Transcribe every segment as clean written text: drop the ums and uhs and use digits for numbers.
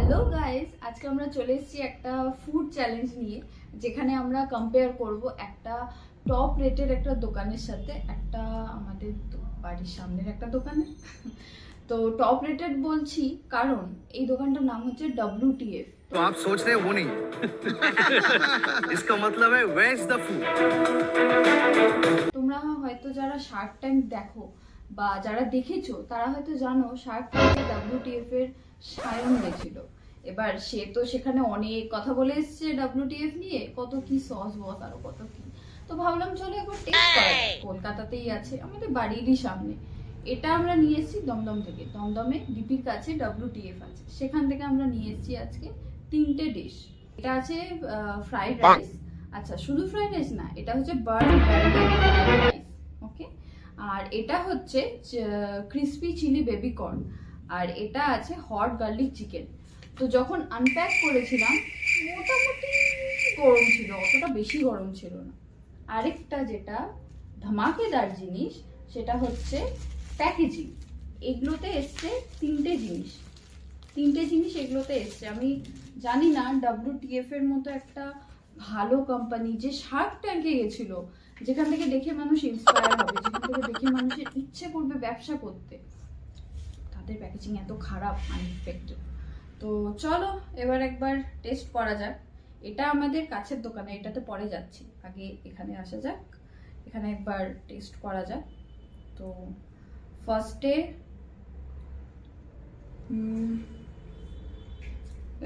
Hello guys, আজকে আমরা চলে এসেছি একটা ফুড চ্যালেঞ্জ নিয়ে, যেখানে আমরা কম্পেয়ার করব একটা টপ রেটেড একটা দোকানের সাথে একটা আমাদের বাড়ির সামনের একটা দোকানে। তো টপ রেটেড বলছি কারণ এই দোকানটার নাম হচ্ছে WTF। तो आप सोच रहे हैं वो नहीं इसका मतलब है वेयर इज द फूड। তোমরা হয়তো যারা শার্ক ট্যাঙ্ক দেখো বা যারা দেখেছো তারা হয়তো জানো শার্ক ট্যাঙ্কে WTF এর সায়ন গেছিল। এবার সে তো সেখানে অনেক কথা বলে এসছে WTF নিয়ে, কত কি সস বস আরো কত কি। তো ভাবলাম চলো একবার টেস্ট করা যাক। কলকাতাতেই আছে, আমাদের বাড়িরই সামনে। এটা আমরা নিয়ে এসেছি দমদম থেকে। দমদমে ডিপির কাছে WTF আছে, সেখান থেকে আমরা নিয়ে এসেছি আজকে 3টে ডিশ। এটা আছে ফ্রাইড রাইস। আচ্ছা, শুধু ফ্রাইড রাইস না, এটা হচ্ছে বার্ন গার্লিক ফ্রাইড রাইস, ওকে। আর এটা হচ্ছে ক্রিসপি চিলি বেবি কর্ন। আর এটা আছে হট গার্লিক চিকেন। তো যখন আনপ্যাক করেছিলাম মোটামুটি গরম ছিল, অতটা বেশি গরম ছিল না। আরেকটা যেটা ধামাকেদার জিনিস সেটা হচ্ছে প্যাকেজিং। এগুলোতে এসছে তিনটে জিনিস এগুলোতে এসছে। আমি জানি না WTF এর মতো একটা ভালো কোম্পানি যে শার্ক ট্যাঙ্কে গেছিল, যেখান থেকে দেখে মানুষ ইন্সপায়ার হবে, যেখান থেকে দেখে মানুষের ইচ্ছে করবে ব্যবসা করতে, তাদের প্যাকেজিং এত খারাপ, আনএক্সপেক্টেড। তো চলো এবার একবার টেস্ট করা যাক। এটা আমাদের কাছের দোকানে, এটাতে পরে যাচ্ছি, আগে এখানে আসা যাক, এখানে একবার টেস্ট করা যাক। তো ফার্স্টে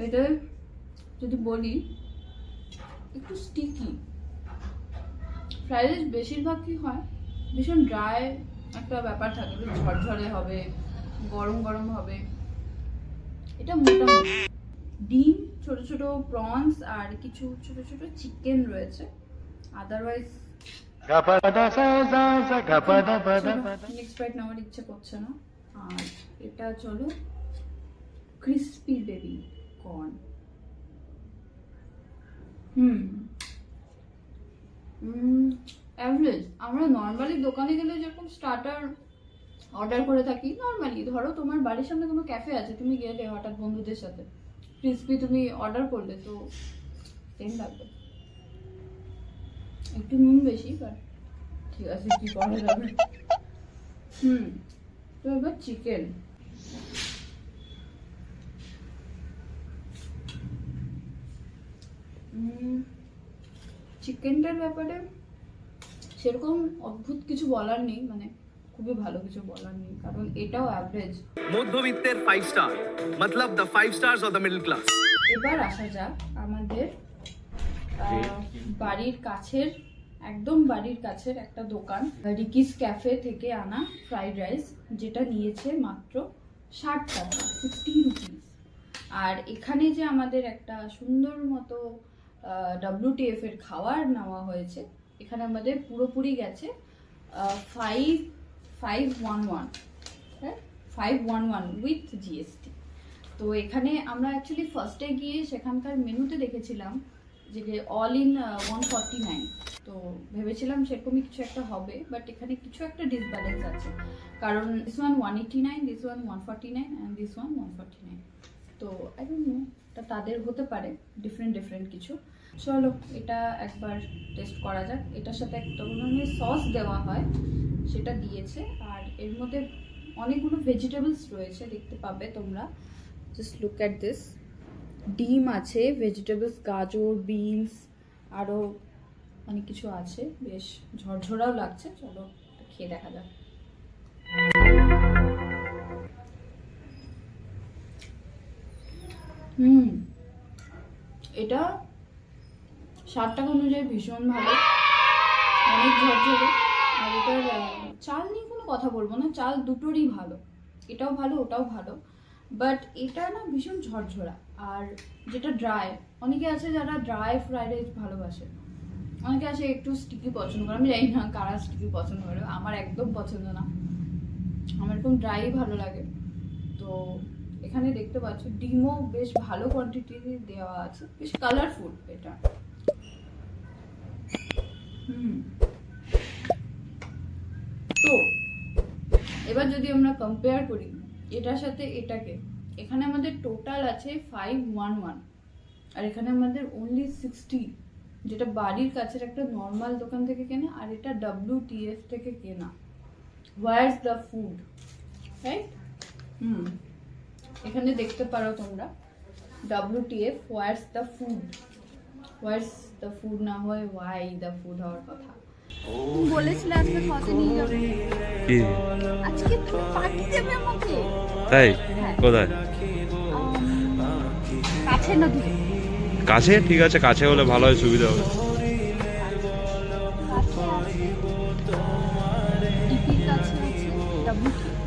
এটা যদি বলি একটু স্টিকি। ফ্রাইড রাইস বেশিরভাগ কি হয়, ভীষণ ড্রাই একটা ব্যাপার থাকে, ঝরঝরে হবে, গরম গরম হবে। এটা মোটামুটি ডিম, ছোট ছোট প্রনস আর কিছু ছোট ছোট চিকেন রয়েছে। আদারওয়াইজ নেক্সট বাইট নেওয়ার ইচ্ছে করছে না। আর এটা চলো ক্রিসপি বেবি কর্ন। অ্যাভারেজ। আমরা নর্মালি দোকানে গেলে যেরকম স্টার্টার অর্ডার করে থাকি, নর্মালি ধরো তোমার বাড়ির সামনে কোনো ক্যাফে আছে, তুমি গেলে হঠাৎ বন্ধুদের সাথে, ক্রিসপি তুমি অর্ডার করলে তো সেম লাগবে। একটু নুন বেশি, বাট ঠিক আছে, কি করা যাবে। তো এবার চিকেন। চিকেনটার ব্যাপারে সেরকম অদ্ভুত কিছু বলার নেই, মানে খুবই ভালো কিছু বলার নেই, কারণ এটাও অ্যাভারেজ। মধ্যবিত্তের 5 স্টার मतलब the 5 stars of the middle class। এবার আসা যাক আমাদের বাড়ির কাছের, একদম বাড়ির কাছের একটা দোকান, রিকিস ক্যাফে থেকে আনা ফ্রাইড রাইস, যেটা নিয়েছে মাত্র 60 টাকা, 60 রুপিস। আর এখানে যে আমাদের একটা সুন্দর মতো WTF এর খাবার নেওয়া হয়েছে, এখানে আমাদের পুরোপুরি গেছে 511, হ্যাঁ 511 উইথ GST। তো এখানে আমরা অ্যাকচুয়ালি ফার্স্টে গিয়ে সেখানকার মেনুতে দেখেছিলাম যে অল ইন 149। তো ভেবেছিলাম সেরকমই কিছু একটা হবে, বাট এখানে কিছু একটা ডিসব্যালেন্স আছে, কারণ this one 189, this one 149 and this one 149। তো আই ডোন্ট নো, এটা তাদের হতে পারে ডিফারেন্ট কিছু। চলো এটা একবার টেস্ট করা যাক। এটার সাথে একটা ধরনের সস দেওয়া হয়, সেটা দিয়েছে। আর এর মধ্যে অনেকগুলো ভেজিটেবলস রয়েছে, দেখতে পাবে তোমরা। Just look at this. ডিম আছে, ভেজিটেবলস, গাজর, বিনস, আরও অনেক কিছু আছে, বেশ ঝরঝরাও লাগছে। চলো খেয়ে দেখা যাক। এটা 60 টাকা অনুযায়ী ভীষণ ভালো, অনেক ঝরঝরে। আর এটার চাল নিয়ে কোনো কথা বলবো না, চাল দুটোরই ভালো, এটাও ভালো ওটাও ভালো, বাট এটা না ভীষণ ঝরঝরা। আর যেটা ড্রাই, অনেকে আছে যারা ড্রাই ফ্রাইড রাইস ভালোবাসে, অনেকে আছে একটু স্টিকি পছন্দ করে। আমি জানি না কারা স্টিকি পছন্দ করে, আমার একদম পছন্দ না, আমার এরকম ড্রাই ভালো লাগে। তো এখানে দেখতে পাচ্ছ ডিমও বেশ ভালো কোয়ান্টিটি দেওয়া আছে, বেশ কালারফুল এটা। তো এবার যদি আমরা কম্পেয়ার করি এটার সাথে এটাকে, এখানে আমাদের টোটাল আছে 511 আর এখানে আমাদের অনলি 60, যেটা বাড়ির কাছের একটা নর্মাল দোকান থেকে কেনা আর এটা WTF থেকে কেনা। Where's the food, right? এখানে দেখতে পারো তোমরা WTF, where's the food. Where's the food না হয় ওয়াই দ্য ফুড হওয়ার কথা। তুমি বলেছিলে আজকে খাওয়াতে নিয়ে যাবে, কি আজকে তুমি পার্টি দেবে আমাকে। তাই? হ্যাঁ। কোথায়? কাছে না দূরে? কাছে? ঠিক আছে, কাছে হলে ভালো হয়, সুবিধা হবে। কাছে আছে, ইপির কাছে আছে WTF।